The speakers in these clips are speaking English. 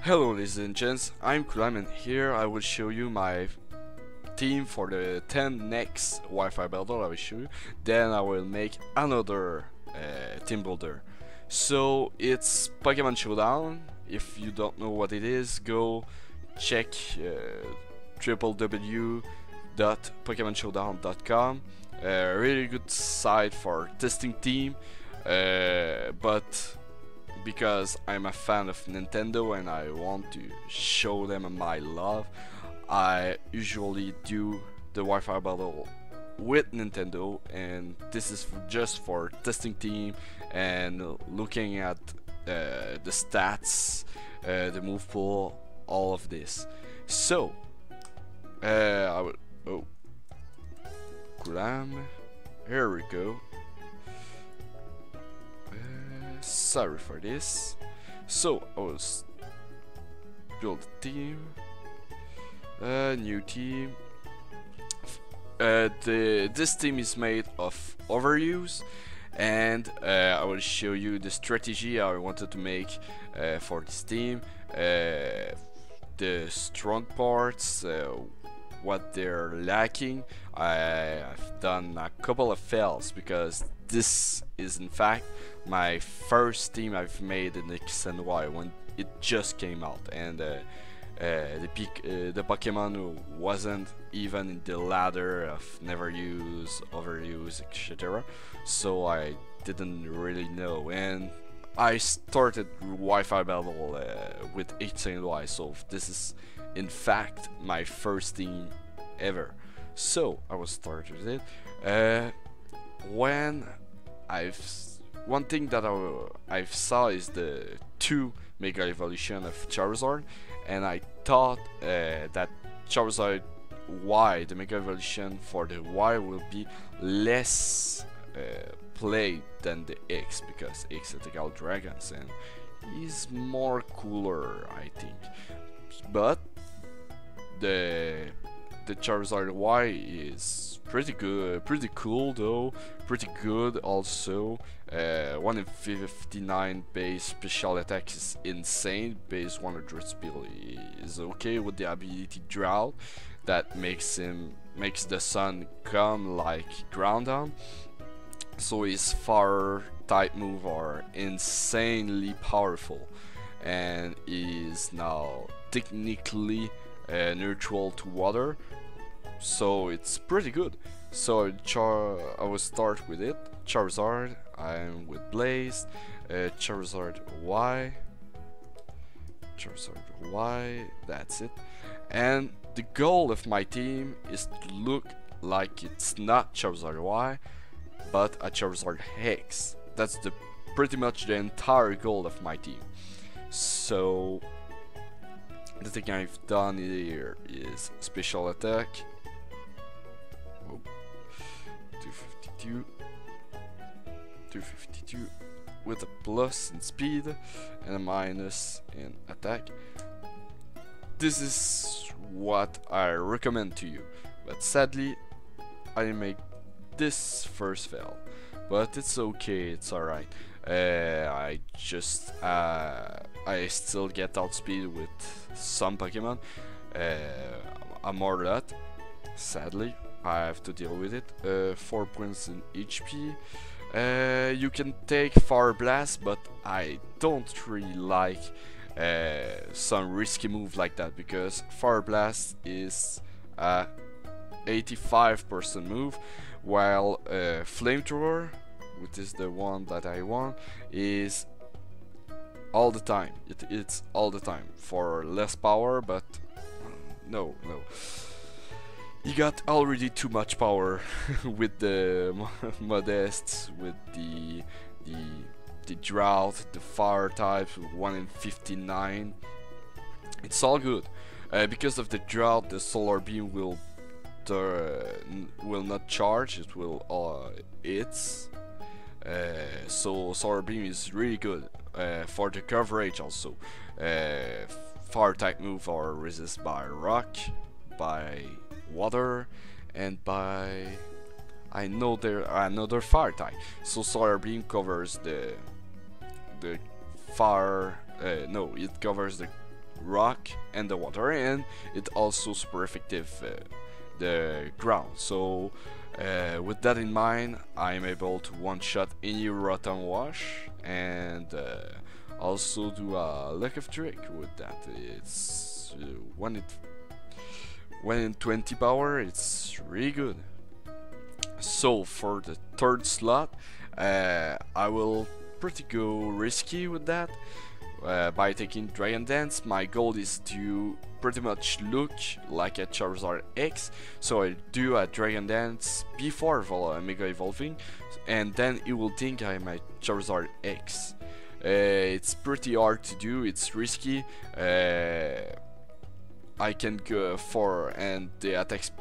Hello ladies and gents, I'm Kulam and here I will show you my team for the 10 next Wi-Fi builder. I will show you. Then I will make another team builder. So it's Pokemon Showdown. If you don't know what it is, go check www.pokemonshowdown.com. Really good site for testing team, but because I'm a fan of Nintendo and I want to show them my love, I usually do the Wi-Fi battle with Nintendo, and this is just for testing team and looking at the stats, the move pool, all of this. So I will Kulam, here we go. Sorry for this. So I will build a team, new team. This team is made of overuse, and I will show you the strategy I wanted to make for this team, the strong parts, what they're lacking. I've done a couple of fails because this is in fact my first team I've made in X and Y when it just came out, and the Pokemon wasn't even in the ladder of never use, overuse, etc. So I didn't really know, and I started Wi-Fi battle with X and Y, so this is in fact my first team ever. So I will start with it. When one thing that I've saw is the 2 Mega Evolution of Charizard, and I thought that Charizard Y, the Mega Evolution for the Y, will be less played than the X, because X attack out dragons and is more cooler, I think. But the Charizard Y is pretty good, pretty cool though, pretty good also. 1 in 59 base special attack is insane. Base 100 speed is okay with the ability Drought that makes the sun come like ground down. So his fire type move are insanely powerful, and is now technically neutral to water, so it's pretty good. So I will start with it. Charizard, I'm with Blaze, Charizard Y, that's it. And the goal of my team is to look like it's not Charizard Y, but a Charizard X. That's pretty much the entire goal of my team. So the thing I've done here is special attack, 252 with a plus in speed and a minus in attack. This is what I recommend to you, but sadly I make this first fail, but it's okay, it's alright. I still get outspeed with some Pokemon. I'm more that. Sadly, I have to deal with it. 4 points in HP. You can take Fire Blast, but I don't really like some risky move like that, because Fire Blast is a 85% move, while Flamethrower, which is the one that I want, is all the time. It's all the time for less power, but no. You got already too much power with the Modest, with the Drought, the Fire types, 1 in 59. It's all good. Because of the Drought, the Solar Beam will not charge. It will so Solar Beam is really good for the coverage also. Fire type move are resisted by rock, by water, and by another fire type. So Solar Beam covers the fire. No, it covers the rock and the water, and it also super effective the ground. So with that in mind, I'm able to one-shot any Rotom Wash and also do a Luck of Trick with that. It's when in 20 power, it's really good. So for the third slot, I will pretty go risky with that. By taking Dragon Dance, my goal is to pretty much look like a Charizard X, so I do a Dragon Dance before Mega Evolving, and then it will think I'm a Charizard X. It's pretty hard to do, it's risky. I can go for, and the attacks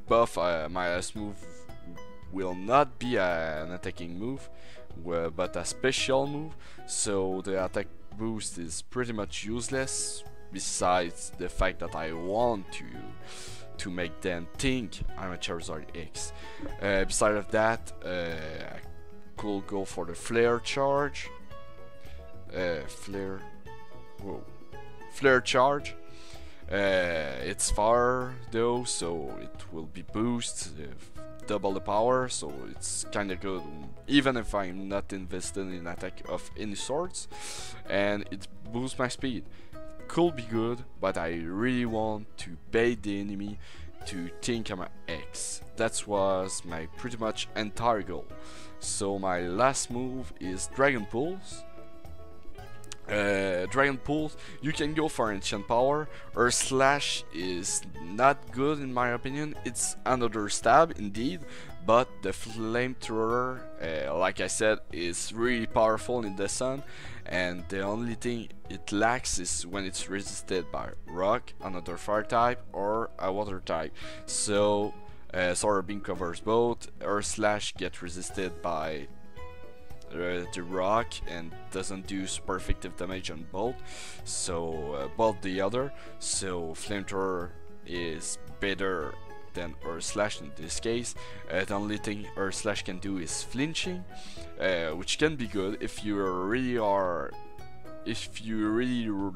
buff, my last move will not be an attacking move, but a special move, so the attack boost is pretty much useless, besides the fact that I want to make them think I'm a Charizard X. Besides of that, I could go for the Flare Charge. Flare Charge. It's far though, so it will be boost double the power, so it's kinda good even if I'm not invested in attack of any sorts, and it boosts my speed. Could be good, but I really want to bait the enemy to think I'm an X. That was my pretty much entire goal. So my last move is Dragon Pulse. Dragon Pulse, you can go for Ancient Power. Earth Slash is not good in my opinion. It's another stab indeed, but the Flamethrower, like I said, is really powerful in the sun, and the only thing it lacks is when it's resisted by Rock, another Fire type, or a Water type. So Solar Beam covers both. Earth Slash gets resisted by the rock and doesn't do super effective damage on both, so both the other. So Flamethrower is better than Earth Slash in this case. The only thing Earth Slash can do is flinching, which can be good if you really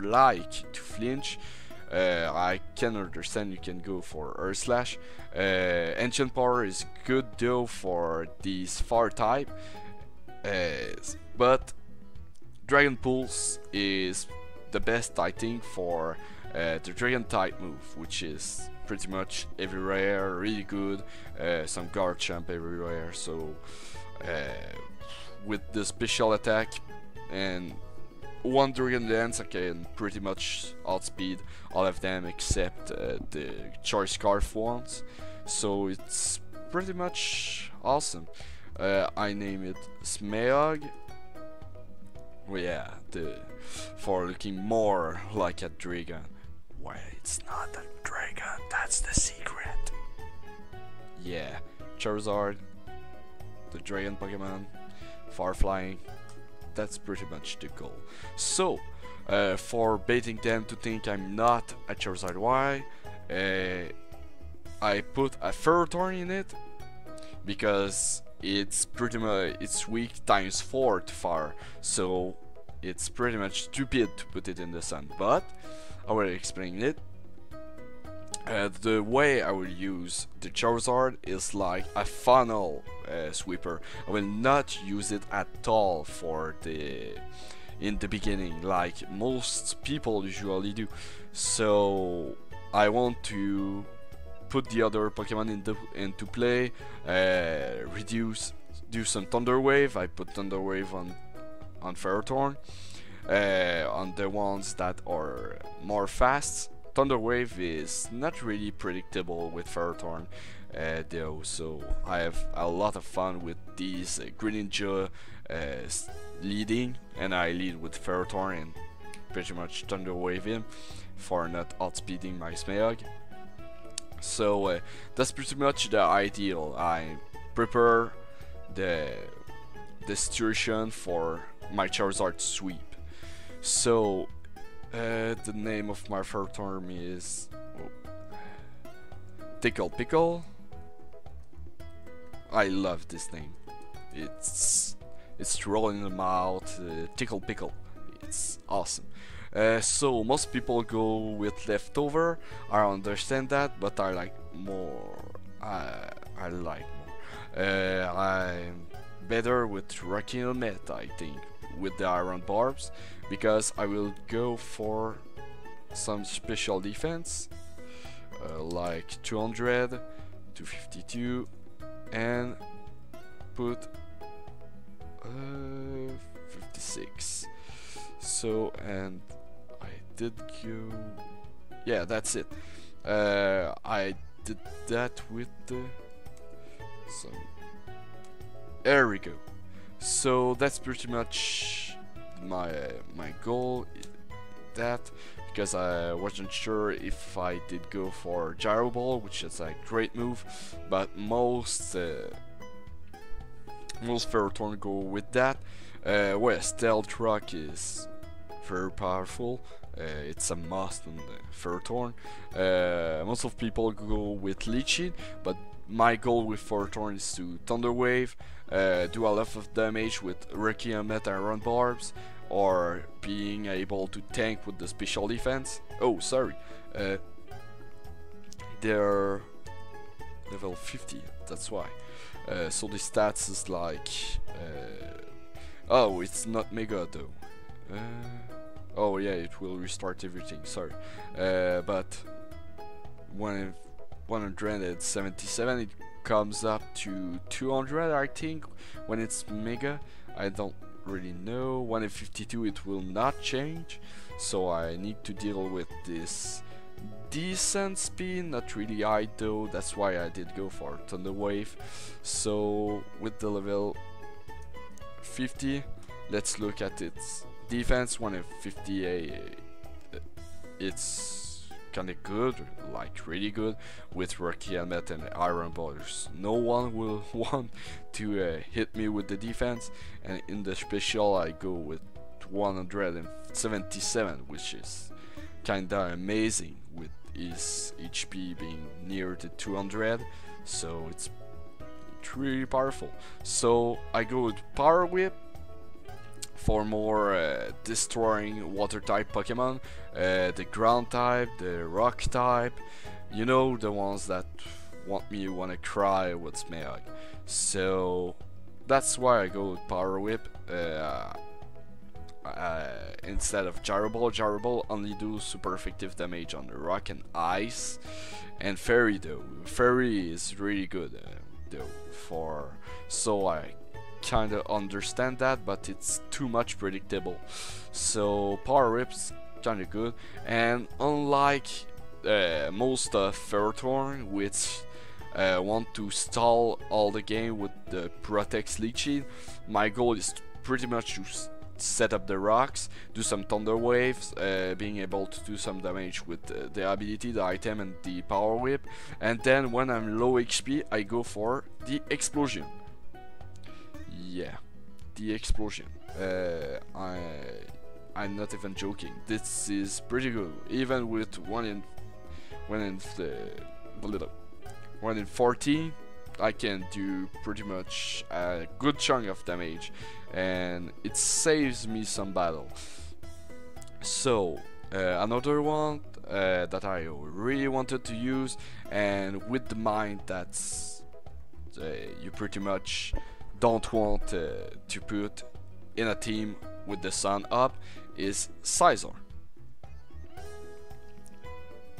like to flinch. I can understand you can go for Earth Slash. Ancient Power is good though for these fire type. But Dragon Pulse is the best I think for the Dragon type move, which is pretty much everywhere, really good, some Garchomp everywhere, so with the special attack and one Dragon Dance I can pretty much outspeed all of them except the Choice Scarf ones, so it's pretty much awesome. I name it Smeog. Well, yeah, for looking more like a dragon. Why it's not a dragon, that's the secret. Yeah, Charizard, the dragon Pokemon, far flying, that's pretty much the goal. So, for baiting them to think I'm not a Charizard Y, I put a Ferrothorn in it, because it's pretty much it's weak times 4 to fire, so it's pretty much stupid to put it in the sun. But I will explain it. The way I will use the Charizard is like a funnel sweeper. I will not use it at all for in the beginning like most people usually do. So I want to put the other Pokemon into play, do some Thunder Wave. I put Thunder Wave on Ferrothorn. On the ones that are more fast, Thunder Wave is not really predictable with Ferrothorn though, so I have a lot of fun with these Greninja leading, and I lead with Ferrothorn and pretty much Thunder Wave him for not outspeeding my Smeog. So that's pretty much the ideal. I prepare the situation for my Charizard sweep. So the name of my Ferrothorn is Tickle Pickle. I love this name. It's rolling in the mouth, Tickle Pickle. It's awesome. So most people go with leftover. I understand that, but I like more. I like more. I'm better with Rocky Helmet, I think, with the iron barbs, because I will go for some special defense, like 200, 252, and put 56. So, and I did go. Yeah, that's it. I did that with the. Some. There we go. So that's pretty much my goal. That, because I wasn't sure if I did go for Gyro Ball, which is a great move, but most Ferrothorn go with that. Where Stealth Rock is very powerful. It's a must on the Ferrothorn. Most of people go with Leech Seed, but my goal with Ferrothorn is to Thunder Wave, do a lot of damage with Rocky Helmet and Iron Barbs, or being able to tank with the special defense. Oh, sorry. They're level 50, that's why. So the stats is like... oh, it's not Mega though. Oh yeah, it will restart everything, sorry. But 177, it comes up to 200, I think, when it's Mega. I don't really know. 152, it will not change, so I need to deal with this decent speed, not really high though. That's why I did go for Thunder Wave. So with the level 50, let's look at its defense. 158, it's kinda good, like really good, with Rocky Helmet and Iron Ballers. No one will want to hit me with the defense, and in the special I go with 177, which is kinda amazing with his HP being near the 200, so it's really powerful. So I go with Power Whip for more destroying water type Pokemon, the ground type, the rock type, you know, the ones that wanna cry with Smeog. So that's why I go with Power Whip instead of Gyro Ball. Gyro Ball only do super effective damage on the rock and ice, and Fairy though. Fairy is really good though, for so I kinda understand that, but it's too much predictable. So Power Whip's kinda good, and unlike most of Ferrothorn, which want to stall all the game with the Protect Leech Seed, my goal is pretty much to set up the rocks, do some Thunder Waves, being able to do some damage with the ability, the item, and the Power Whip, and then when I'm low HP, I go for the Explosion. Yeah, the Explosion. I'm not even joking. This is pretty good, even with 1 in 40. I can do pretty much a good chunk of damage, and it saves me some battle. So another one that I really wanted to use, and with the mind that's you pretty much don't want to put in a team with the sun up, is Scizor.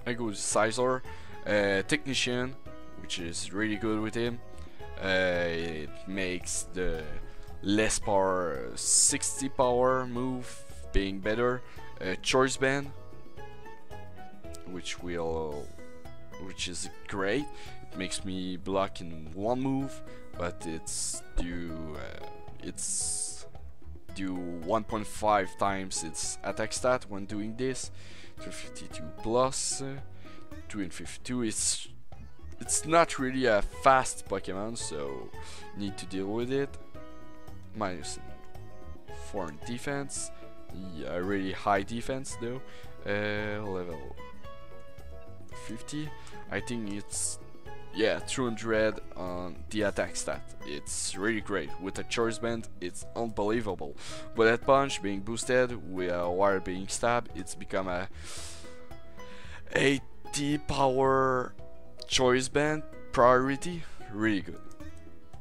I go with Scizor, Technician, which is really good with him. It makes the less power 60 power move being better. Choice Band, which is great. It makes me block in one move, but it's do 1.5 times its attack stat when doing this. 252 plus 252. It's not really a fast Pokemon, so need to deal with it. Minus 4 in defense. Yeah, really high defense though. Level 50. I think it's yeah, 200 on the attack stat. It's really great. With a choice band, it's unbelievable. Bullet punch being boosted, while being stabbed, it's become a 80 power choice band priority. Really good.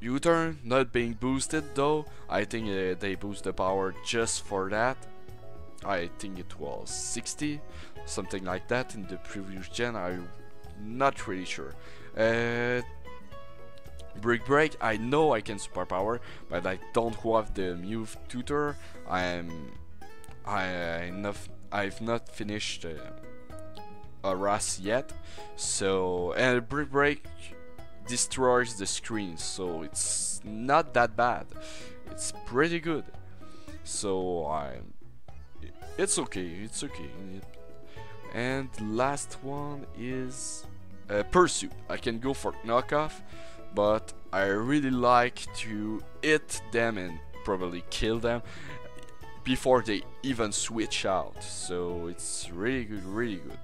U-turn not being boosted though. I think they boost the power just for that. I think it was 60, something like that in the previous gen. I'm not really sure. Brick break. I know I can superpower, but I don't have the move tutor. I've not finished Ras yet. So and brick break destroys the screen, so it's not that bad. It's pretty good. So it's okay. It's okay. And last one is Pursuit. I can go for knockoff, but I really like to hit them and probably kill them before they even switch out. So it's really good, really good.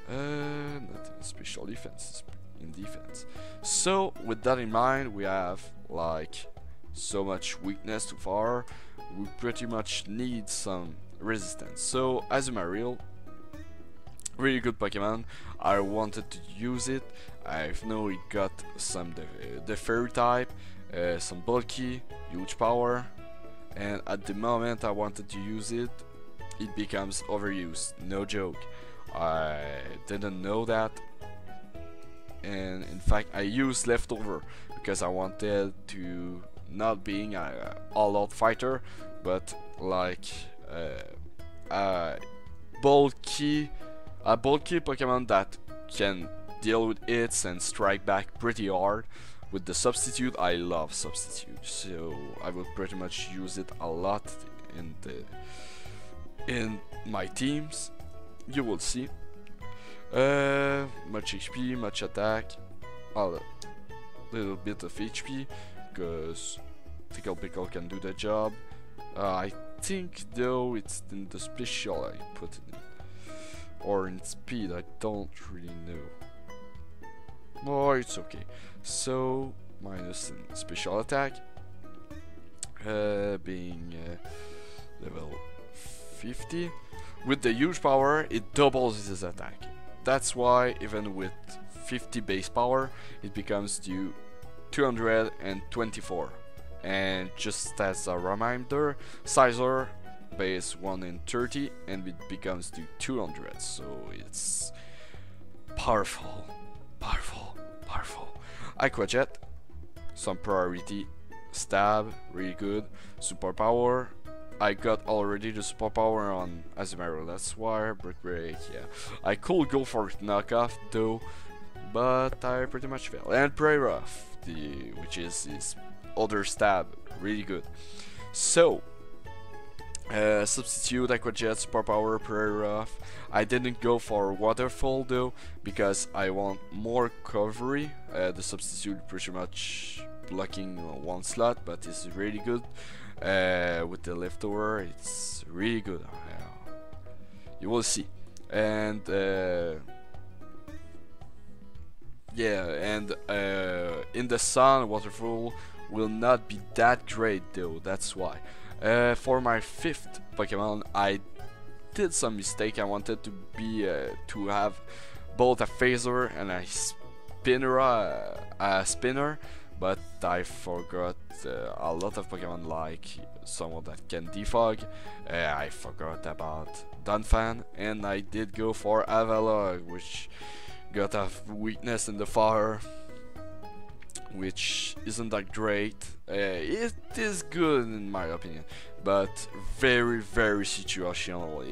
Nothing special defense in defense. So with that in mind, we have like so much weakness so far. We pretty much need some resistance. So Azumarill, really good Pokemon. I wanted to use it. I know it got some the fairy type, some bulky, huge power, and at the moment I wanted to use it, it becomes overused. No joke. I didn't know that, and in fact I used leftover because I wanted to not being a all-out fighter, but like a bulky Pokemon that can deal with hits and strike back pretty hard. With the substitute, I love substitute, so I will pretty much use it a lot in my teams. You will see. Much HP, much attack, a little bit of HP, because Tickle Pickle can do the job. I think though it's in the special I put it in, or in speed, I don't really know. Oh, it's okay. So minus in special attack, being level 50. With the huge power, it doubles his attack. That's why even with 50 base power, it becomes to 224. And just as a reminder, Scizor base 1 in 30 and it becomes to 200. So it's powerful, powerful, powerful. Aqua Jet, some priority, stab, really good, superpower. I got already the superpower on Azumarill, that's why Brick Break, yeah. I could go for knockoff though, but I pretty much failed. And Prey Rough, which is his other stab, really good. So, substitute Aqua Jet, superpower, Prey Rough. I didn't go for Waterfall though, because I want more coverage. The substitute pretty much blocking one slot, but it's really good. With the leftover, it's really good. You will see. And yeah, and in the sun, Waterfall will not be that great though. That's why. For my 5th Pokemon, I did some mistake. I wanted to be to have both a phaser and a spinner, but I forgot a lot of Pokemon like someone that can defog. I forgot about Donphan, and I did go for Avalugg, which got a weakness in the fire, which isn't that great. It is good in my opinion, but very situational.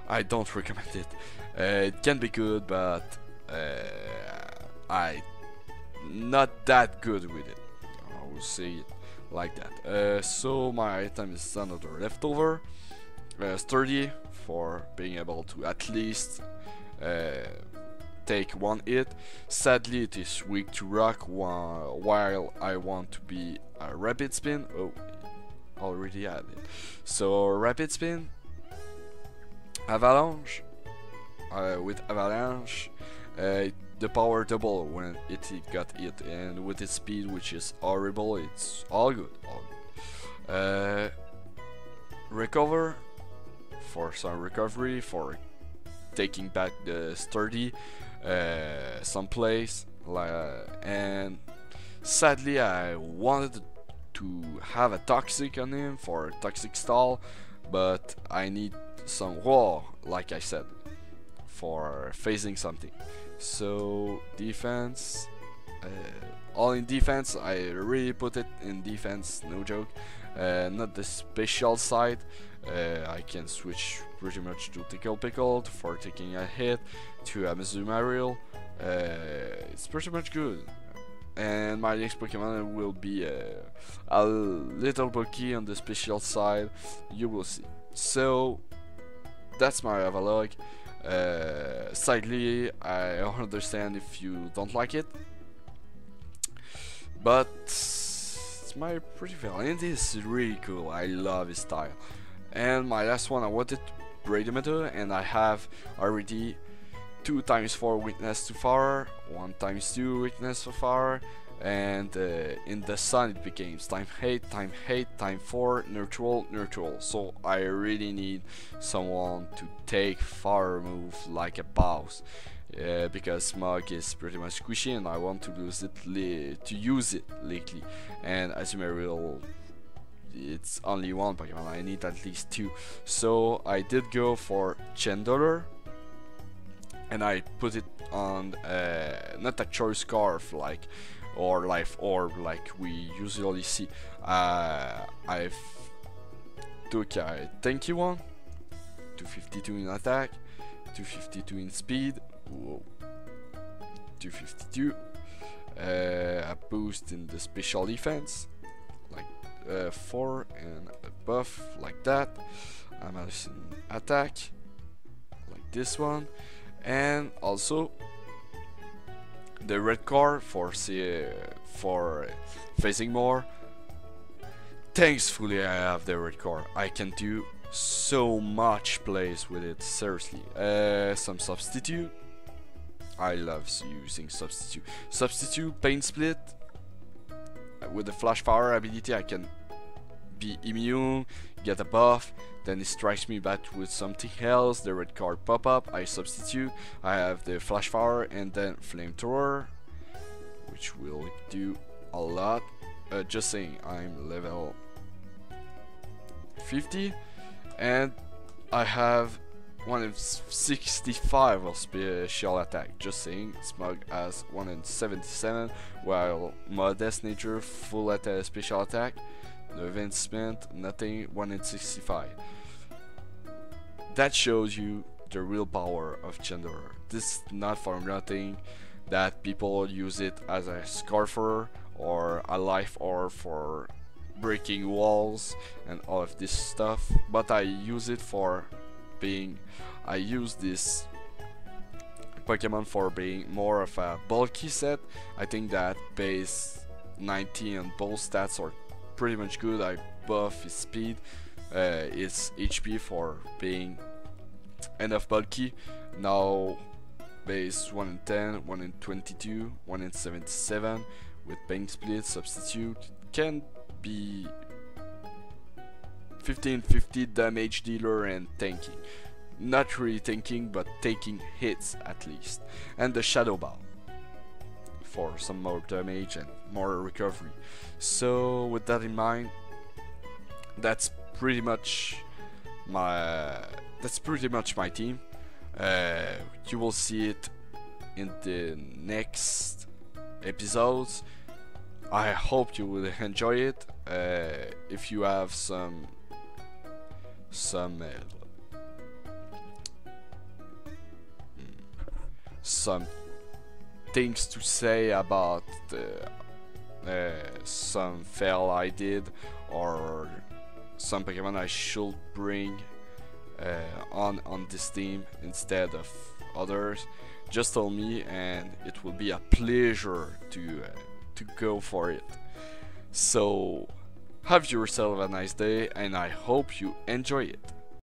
I don't recommend it. It can be good, but I not that good with it. I will say it like that. So my item is another leftover, sturdy for being able to at least take one hit. Sadly, it is weak to rock. While I want to be a rapid spin. Oh, already had it. So rapid spin, avalanche. With avalanche, it the power double when it got hit, and with its speed, which is horrible, it's all good. All good. Recover for some recovery, for taking back the sturdy someplace, and sadly I wanted to have a toxic on him for a toxic stall, but I need some raw, like I said, for facing something. So defense, all in defense. I really put it in defense, no joke. Not the special side. I can switch pretty much to Tickle Pickle for taking a hit, to Azumarill. It's pretty much good. And my next Pokemon will be a little bulky on the special side. You will see. So that's my Avalugg. Sadly, I understand if you don't like it, but it's my pretty villain. It is really cool. I love his style. And my last one, I wanted Bradimeter, and I have already 2x4 weakness to fire, 1x2 weakness to fire, and in the sun it became time 8, time 8, time 4, neutral, neutral. So I really need someone to take fire move like a boss, because Smog is pretty much squishy and I want to use it lately. And Azumarill, it's only one Pokemon, I need at least 2. So I did go for Chandelure, and I put it on not a choice scarf like or life orb like we usually see. I've took a tanky one, 252 in attack, 252 in speed, whoa, 252, a boost in the special defense, like 4, and a buff like that. I'm in attack, like this one, and also the red card for facing more. Thankfully I have the red card. I can do so much plays with it, seriously. Some substitute. I love using substitute. Substitute pain split. With the flash power ability I can be immune, get a buff, then it strikes me back with something else, the red card pop up, I substitute, I have the flash power and then flamethrower, which will do a lot. Just saying, I'm level 50 and I have 165 of special attack. Just saying, Smog has 177, while Modest Nature full attack special attack. No advancement, nothing, 165. That shows you the real power of Chandelure. This is not for nothing that people use it as a scarfer or a life orb for breaking walls and all of this stuff, but I use it for being, I use this Pokemon for being more of a bulky set. I think that base 90 and both stats are pretty much good. I buff his speed, his HP for being enough bulky. Now base 1 in 10, 1 in 22, 1 in 77 with pain split, substitute, can be 15-50 damage dealer and tanking. Not really tanking, but taking hits at least. And the Shadow Ball for some more damage and more recovery. So with that in mind, that's pretty much my team. You will see it in the next episodes. I hope you will enjoy it. If you have some things to say about some fail I did, or some Pokemon I should bring on this team instead of others, just tell me and it will be a pleasure to go for it. So have yourself a nice day and I hope you enjoy it.